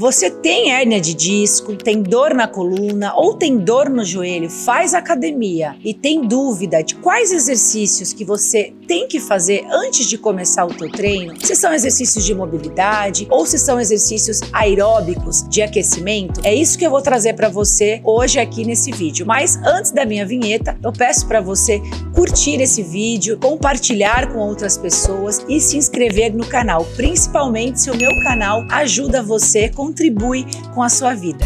Você tem hérnia de disco, tem dor na coluna ou tem dor no joelho, faz academia e tem dúvida de quais exercícios que você tem que fazer antes de começar o teu treino, se são exercícios de mobilidade ou se são exercícios aeróbicos de aquecimento, é isso que eu vou trazer para você hoje aqui nesse vídeo. Mas antes da minha vinheta, eu peço para você curtir esse vídeo, compartilhar com outras pessoas e se inscrever no canal, principalmente se o meu canal ajuda você, contribui com a sua vida.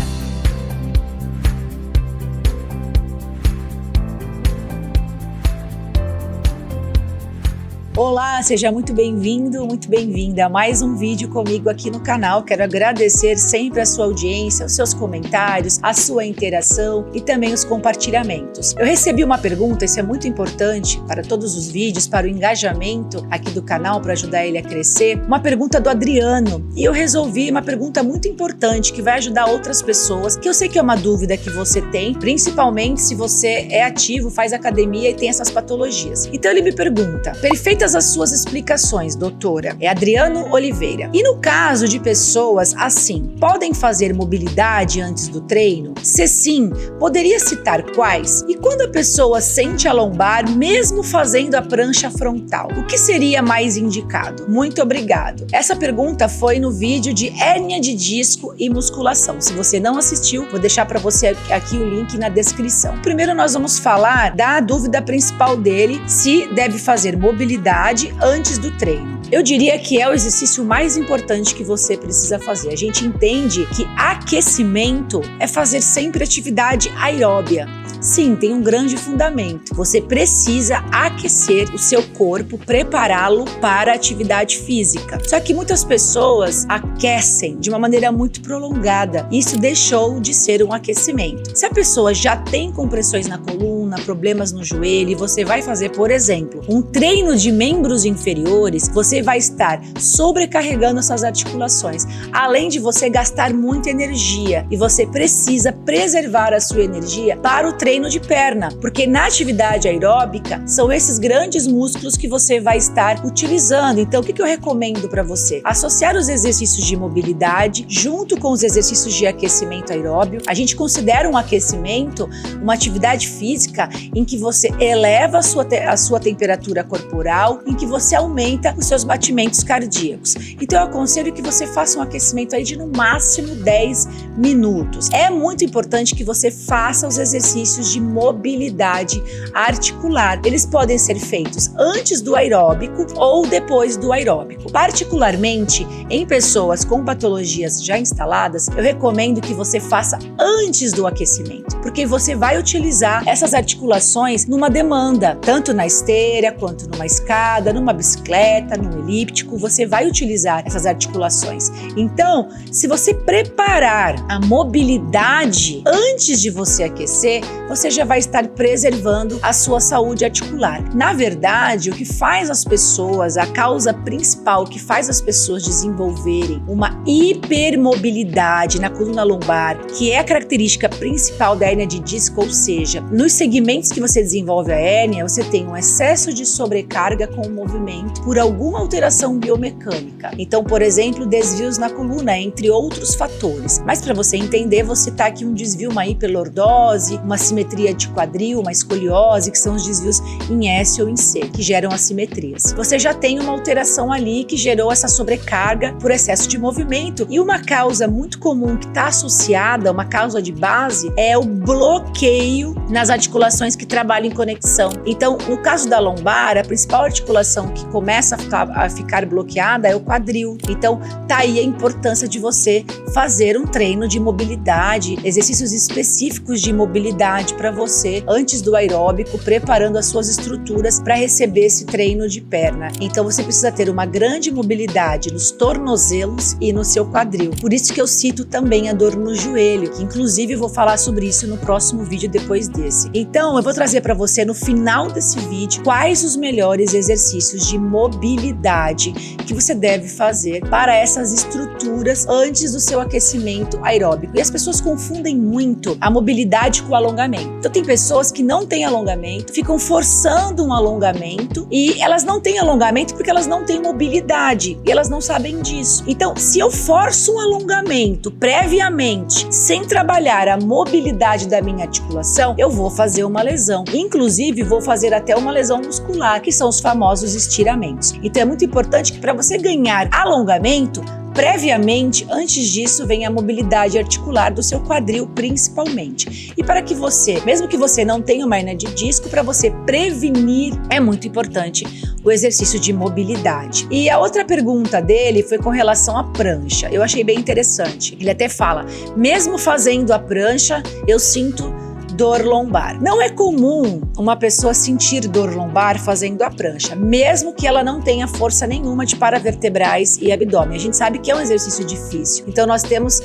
Olá, seja muito bem-vindo, muito bem-vinda a mais um vídeo comigo aqui no canal. Quero agradecer sempre a sua audiência, os seus comentários, a sua interação e também os compartilhamentos. Eu recebi uma pergunta, isso é muito importante para todos os vídeos, para o engajamento aqui do canal, para ajudar ele a crescer. Uma pergunta do Adriano e eu resolvi uma pergunta muito importante que vai ajudar outras pessoas, que eu sei que é uma dúvida que você tem, principalmente se você é ativo, faz academia e tem essas patologias. Então ele me pergunta: perfeitas as suas explicações, doutora. É Adriano Oliveira. E no caso de pessoas assim, podem fazer mobilidade antes do treino? Se sim, poderia citar quais? E quando a pessoa sente a lombar, mesmo fazendo a prancha frontal, o que seria mais indicado? Muito obrigado. Essa pergunta foi no vídeo de hérnia de disco e musculação. Se você não assistiu, vou deixar para você aqui o link na descrição. Primeiro nós vamos falar da dúvida principal dele, se deve fazer mobilidade antes do treino. Eu diria que é o exercício mais importante que você precisa fazer. A gente entende que aquecimento é fazer sempre atividade aeróbia. Sim, tem um grande fundamento. Você precisa aquecer o seu corpo, prepará-lo para a atividade física. Só que muitas pessoas aquecem de uma maneira muito prolongada. Isso deixou de ser um aquecimento. Se a pessoa já tem compressões na coluna, problemas no joelho, e você vai fazer, por exemplo, um treino de membros inferiores, você vai estar sobrecarregando essas articulações, além de você gastar muita energia. E você precisa preservar a sua energia para o treino de perna, porque na atividade aeróbica são esses grandes músculos que você vai estar utilizando. Então, o que eu recomendo para você? Associar os exercícios de mobilidade junto com os exercícios de aquecimento aeróbio. A gente considera um aquecimento uma atividade física em que você eleva a sua temperatura corporal, em que você aumenta os seus batimentos cardíacos. Então, eu aconselho que você faça um aquecimento aí de no máximo 10 minutos. É muito importante que você faça os exercícios de mobilidade articular. Eles podem ser feitos antes do aeróbico ou depois do aeróbico. Particularmente em pessoas com patologias já instaladas, eu recomendo que você faça antes do aquecimento, porque você vai utilizar essas articulações numa demanda, tanto na esteira quanto numa escada, numa bicicleta, num elíptico, você vai utilizar essas articulações. Então, se você preparar a mobilidade antes de você aquecer, você já vai estar preservando a sua saúde articular. Na verdade, o que faz as pessoas, a causa principal que faz as pessoas desenvolverem uma hipermobilidade na coluna lombar, que é a característica principal da hérnia de disco, ou seja, nos segmentos que você desenvolve a hérnia, você tem um excesso de sobrecarga com o movimento por alguma alteração biomecânica. Então, por exemplo, desvios na coluna, entre outros fatores. Mas para você entender, você tá aqui um desvio, uma hiperlordose, uma simetria de quadril, uma escoliose, que são os desvios em S ou em C, que geram assimetrias. Você já tem uma alteração ali que gerou essa sobrecarga por excesso de movimento. E uma causa muito comum que está associada, uma causa de base, é o bloqueio nas articulações que trabalham em conexão. Então, no caso da lombar, a principal articulação que começa a ficar bloqueada é o quadril. Então, tá aí a importância de você fazer um treino de mobilidade, exercícios específicos de mobilidade para você antes do aeróbico, preparando as suas estruturas para receber esse treino de perna. Então você precisa ter uma grande mobilidade nos tornozelos e no seu quadril. Por isso que eu cito também a dor no joelho, que inclusive eu vou falar sobre isso no próximo vídeo depois desse. Então Então, eu vou trazer para você no final desse vídeo quais os melhores exercícios de mobilidade que você deve fazer para essas estruturas antes do seu aquecimento aeróbico. E as pessoas confundem muito a mobilidade com o alongamento. Então, tem pessoas que não têm alongamento, ficam forçando um alongamento e elas não têm alongamento porque elas não têm mobilidade e elas não sabem disso. Então, se eu forço um alongamento previamente, sem trabalhar a mobilidade da minha articulação, eu vou fazer uma lesão. Inclusive, vou fazer até uma lesão muscular, que são os famosos estiramentos. Então, é muito importante que para você ganhar alongamento, previamente, antes disso, vem a mobilidade articular do seu quadril, principalmente. E para que você, mesmo que você não tenha uma hérnia de disco, para você prevenir, é muito importante o exercício de mobilidade. E a outra pergunta dele foi com relação à prancha. Eu achei bem interessante. Ele até fala, mesmo fazendo a prancha, eu sinto dor lombar. Não é comum uma pessoa sentir dor lombar fazendo a prancha, mesmo que ela não tenha força nenhuma de paravertebrais e abdômen. A gente sabe que é um exercício difícil. Então nós temos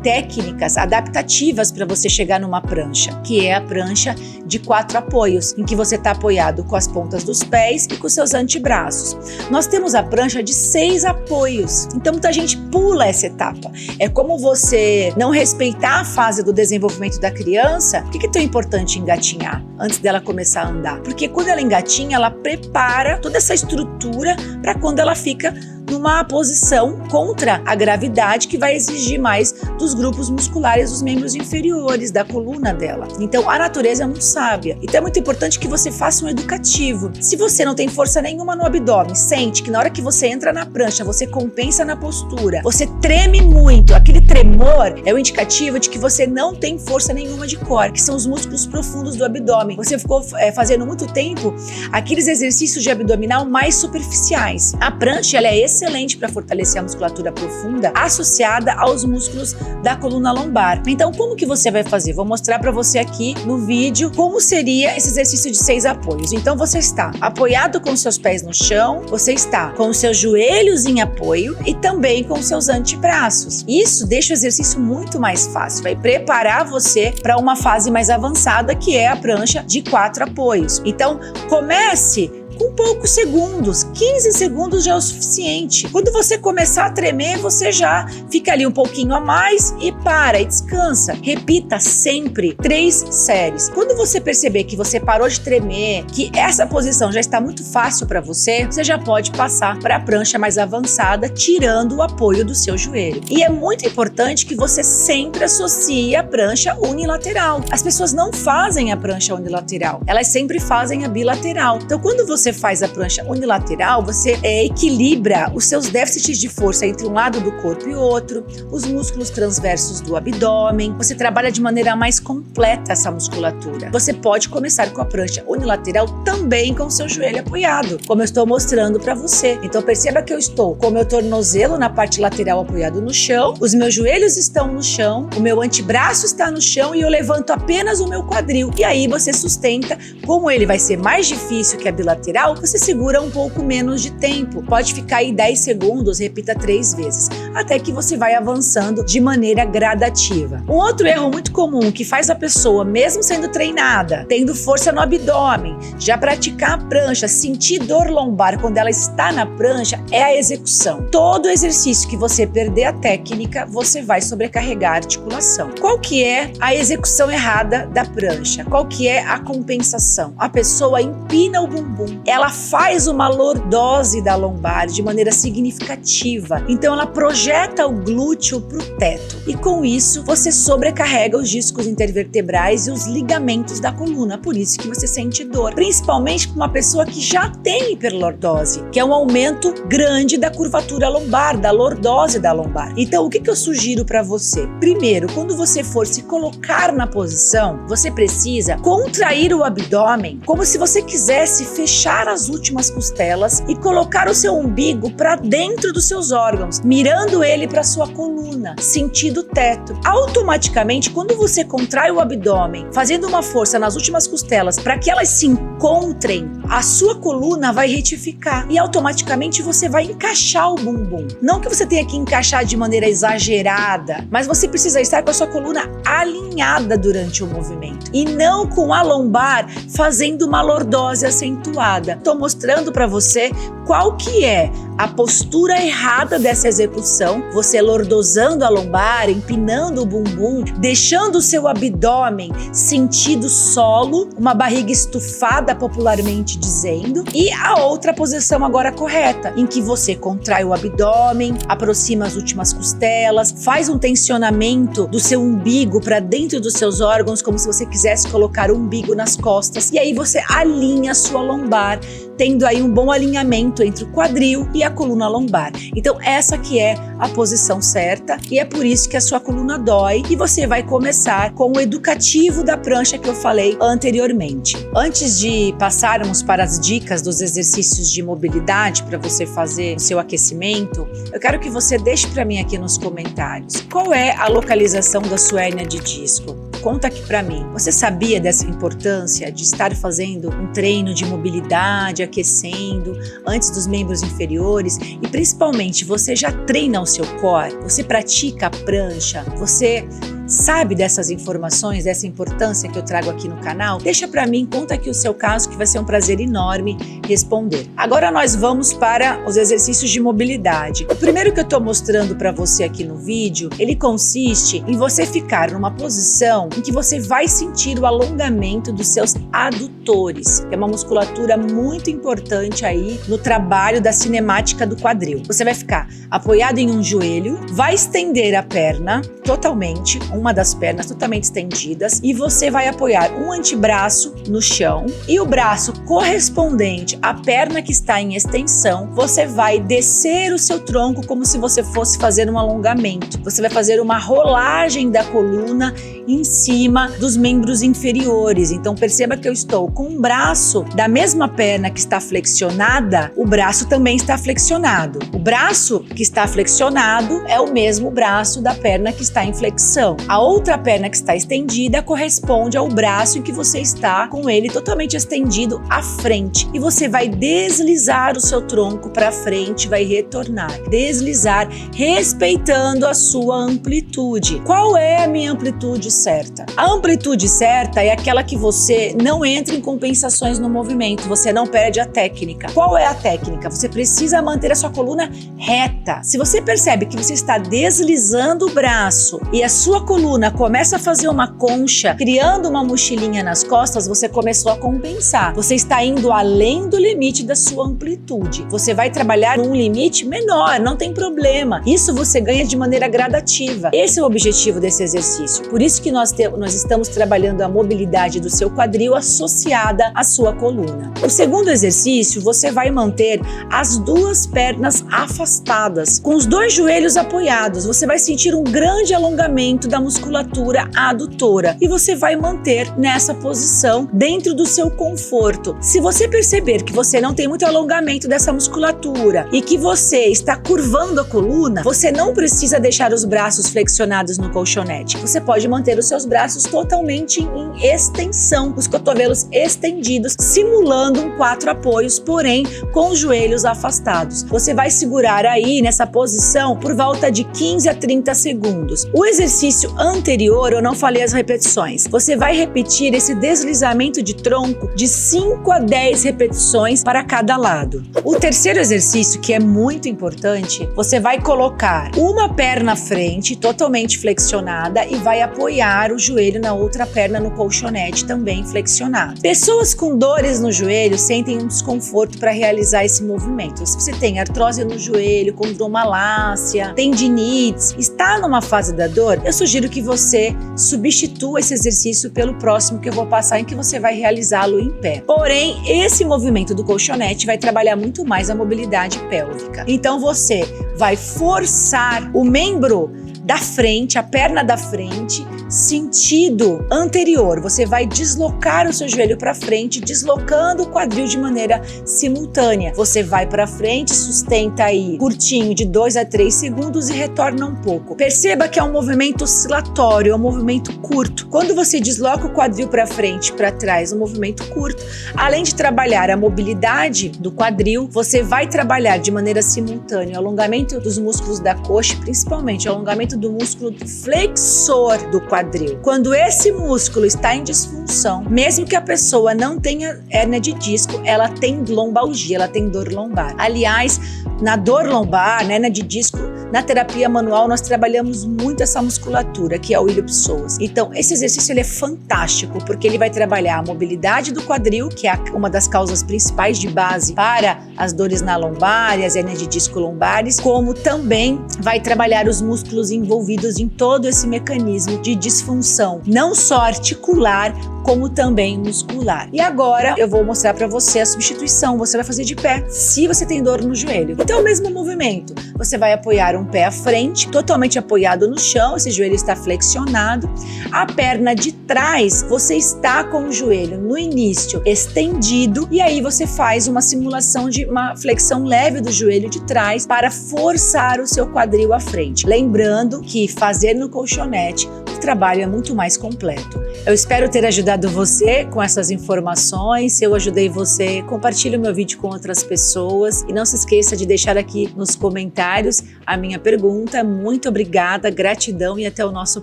técnicas adaptativas para você chegar numa prancha, que é a prancha de 4 apoios, em que você está apoiado com as pontas dos pés e com seus antebraços. Nós temos a prancha de 6 apoios. Então muita gente pula essa etapa. É como você não respeitar a fase do desenvolvimento da criança. Por que é tão importante engatinhar antes dela começar a andar? Porque quando ela engatinha, ela prepara toda essa estrutura para quando ela fica numa posição contra a gravidade, que vai exigir mais dos grupos musculares dos membros inferiores, da coluna dela. Então a natureza é muito sábia. Então é muito importante que você faça um educativo. Se você não tem força nenhuma no abdômen, sente que na hora que você entra na prancha, você compensa na postura, você treme muito, aquele tremor é o indicativo de que você não tem força nenhuma de core, que são os músculos profundos do abdômen. Você ficou fazendo muito tempo aqueles exercícios de abdominal mais superficiais. A prancha, ela é excelente para fortalecer a musculatura profunda associada aos músculos da coluna lombar. Então, como que você vai fazer? Vou mostrar para você aqui no vídeo como seria esse exercício de 6 apoios. Então, você está apoiado com seus pés no chão, você está com os seus joelhos em apoio e também com os seus antebraços. Isso deixa o exercício muito mais fácil, vai preparar você para uma fase mais avançada, que é a prancha de 4 apoios. Então, comece com poucos segundos, 15 segundos já é o suficiente. Quando você começar a tremer, você já fica ali um pouquinho a mais e para e descansa. Repita sempre 3 séries. Quando você perceber que você parou de tremer, que essa posição já está muito fácil para você, você já pode passar para a prancha mais avançada, tirando o apoio do seu joelho. E é muito importante que você sempre associe a prancha unilateral. As pessoas não fazem a prancha unilateral, elas sempre fazem a bilateral. Então, quando você faz a prancha unilateral, você equilibra os seus déficits de força entre um lado do corpo e outro, os músculos transversos do abdômen, você trabalha de maneira mais completa essa musculatura. Você pode começar com a prancha unilateral também com o seu joelho apoiado, como eu estou mostrando para você. Então perceba que eu estou com o meu tornozelo na parte lateral apoiado no chão, os meus joelhos estão no chão, o meu antebraço está no chão e eu levanto apenas o meu quadril. E aí você sustenta. Como ele vai ser mais difícil que a bilateral, você segura um pouco menos de tempo. Pode ficar aí 10 segundos, repita 3 vezes, até que você vai avançando de maneira gradativa. Um outro erro muito comum que faz a pessoa, mesmo sendo treinada, tendo força no abdômen, já praticar a prancha, sentir dor lombar quando ela está na prancha, é a execução. Todo exercício que você perder a técnica, você vai sobrecarregar a articulação. Qual que é a execução errada da prancha? Qual que é a compensação? A pessoa empina o bumbum, ela faz uma lordose da lombar de maneira significativa. Então ela projeta o glúteo para o teto e com isso você sobrecarrega os discos intervertebrais e os ligamentos da coluna. Por isso que você sente dor, principalmente para uma pessoa que já tem hiperlordose, que é um aumento grande da curvatura lombar, da lordose da lombar. Então o que eu sugiro para você? Primeiro, quando você for se colocar na posição, você precisa contrair o abdômen como se você quisesse fechar fechar as últimas costelas e colocar o seu umbigo para dentro dos seus órgãos, mirando ele para sua coluna, sentindo o teto. Automaticamente, quando você contrai o abdômen, fazendo uma força nas últimas costelas para que elas se encontrem, a sua coluna vai retificar e automaticamente você vai encaixar o bumbum. Não que você tenha que encaixar de maneira exagerada, mas você precisa estar com a sua coluna alinhada durante o movimento e não com a lombar fazendo uma lordose acentuada. Estou mostrando para você qual que é a postura errada dessa execução, você lordosando a lombar, empinando o bumbum, deixando o seu abdômen sentido solo, uma barriga estufada popularmente dizendo, e a outra posição agora correta, em que você contrai o abdômen, aproxima as últimas costelas, faz um tensionamento do seu umbigo para dentro dos seus órgãos, como se você quisesse colocar o umbigo nas costas, e aí você alinha a sua lombar, tendo aí um bom alinhamento entre o quadril e a coluna lombar. Então essa que é a posição certa e é por isso que a sua coluna dói e você vai começar com o educativo da prancha que eu falei anteriormente. Antes de passarmos para as dicas dos exercícios de mobilidade para você fazer o seu aquecimento, eu quero que você deixe para mim aqui nos comentários qual é a localização da sua hérnia de disco. Conta aqui para mim. Você sabia dessa importância de estar fazendo um treino de mobilidade, aquecendo antes dos membros inferiores e principalmente você já treina o seu core? Você pratica a prancha? Você sabe dessas informações, dessa importância que eu trago aqui no canal? Deixa pra mim, conta aqui o seu caso que vai ser um prazer enorme responder. Agora nós vamos para os exercícios de mobilidade. O primeiro que eu tô mostrando pra você aqui no vídeo, ele consiste em você ficar numa posição em que você vai sentir o alongamento dos seus adutores, que é uma musculatura muito importante aí no trabalho da cinemática do quadril. Você vai ficar apoiado em um joelho, vai estender a perna totalmente, uma das pernas totalmente estendidas, e você vai apoiar um antebraço no chão e o braço correspondente à perna que está em extensão, você vai descer o seu tronco como se você fosse fazer um alongamento. Você vai fazer uma rolagem da coluna em cima dos membros inferiores. Então perceba que eu estou com um braço da mesma perna que está flexionada, o braço também está flexionado. O braço que está flexionado é o mesmo braço da perna que está em flexão. A outra perna que está estendida corresponde ao braço em que você está com ele totalmente estendido à frente. E você vai deslizar o seu tronco para frente, vai retornar. Deslizar, respeitando a sua amplitude. Qual é a minha amplitude certa? A amplitude certa é aquela que você não entra em compensações no movimento, você não perde a técnica. Qual é a técnica? Você precisa manter a sua coluna reta. Se você percebe que você está deslizando o braço e a sua coluna começa a fazer uma concha, criando uma mochilinha nas costas, você começou a compensar. Você está indo além do limite da sua amplitude. Você vai trabalhar num limite menor, não tem problema. Isso você ganha de maneira gradativa. Esse é o objetivo desse exercício. Por isso que nós estamos trabalhando a mobilidade do seu quadril associada à sua coluna. O segundo exercício, você vai manter as duas pernas afastadas, com os dois joelhos apoiados. Você vai sentir um grande alongamento da musculatura adutora e você vai manter nessa posição dentro do seu conforto. Se você perceber que você não tem muito alongamento dessa musculatura e que você está curvando a coluna, você não precisa deixar os braços flexionados no colchonete. Você pode manter os seus braços totalmente em extensão, os cotovelos estendidos, simulando um 4 apoios, porém com os joelhos afastados. Você vai segurar aí nessa posição por volta de 15 a 30 segundos. O exercício anterior, eu não falei as repetições. Você vai repetir esse deslizamento de tronco de 5 a 10 repetições para cada lado. O terceiro exercício, que é muito importante, você vai colocar uma perna à frente, totalmente flexionada, e vai apoiar o joelho na outra perna no colchonete, também flexionado. Pessoas com dores no joelho sentem um desconforto para realizar esse movimento. Se você tem artrose no joelho, condromalácia, tendinites, está numa fase da dor, eu sugiro que você substitua esse exercício pelo próximo que eu vou passar, em que você vai realizá-lo em pé. Porém, esse movimento do colchonete vai trabalhar muito mais a mobilidade pélvica. Então você vai forçar o membro da frente, a perna da frente, sentido anterior. Você vai deslocar o seu joelho para frente, deslocando o quadril de maneira simultânea. Você vai para frente, sustenta aí curtinho de 2 a 3 segundos e retorna um pouco. Perceba que é um movimento oscilatório, é um movimento curto. Quando você desloca o quadril para frente, para trás, um movimento curto, além de trabalhar a mobilidade do quadril, você vai trabalhar de maneira simultânea o alongamento dos músculos da coxa, principalmente o alongamento do músculo flexor do quadril. Quando esse músculo está em disfunção, mesmo que a pessoa não tenha hérnia de disco, ela tem lombalgia, ela tem dor lombar. Aliás, na dor lombar, na hérnia de disco, na terapia manual nós trabalhamos muito essa musculatura, que é o ilho-psoas. Então, esse exercício ele é fantástico, porque ele vai trabalhar a mobilidade do quadril, que é uma das causas principais de base para as dores na lombar e as hérnias de disco lombares, como também vai trabalhar os músculos envolvidos em todo esse mecanismo de disfunção, não só articular, como também muscular. E agora eu vou mostrar para você a substituição. Você vai fazer de pé, se você tem dor no joelho. Então, o mesmo movimento. Você vai apoiar um pé à frente, totalmente apoiado no chão, esse joelho está flexionado. A perna de trás, você está com o joelho no início estendido, e aí você faz uma simulação de uma flexão leve do joelho de trás para forçar o seu quadril à frente. Lembrando que fazer no colchonete, o trabalho é muito mais completo. Eu espero ter ajudado você com essas informações. Se eu ajudei você, compartilhe o meu vídeo com outras pessoas e não se esqueça de deixar aqui nos comentários a minha pergunta. Muito obrigada, gratidão e até o nosso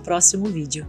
próximo vídeo.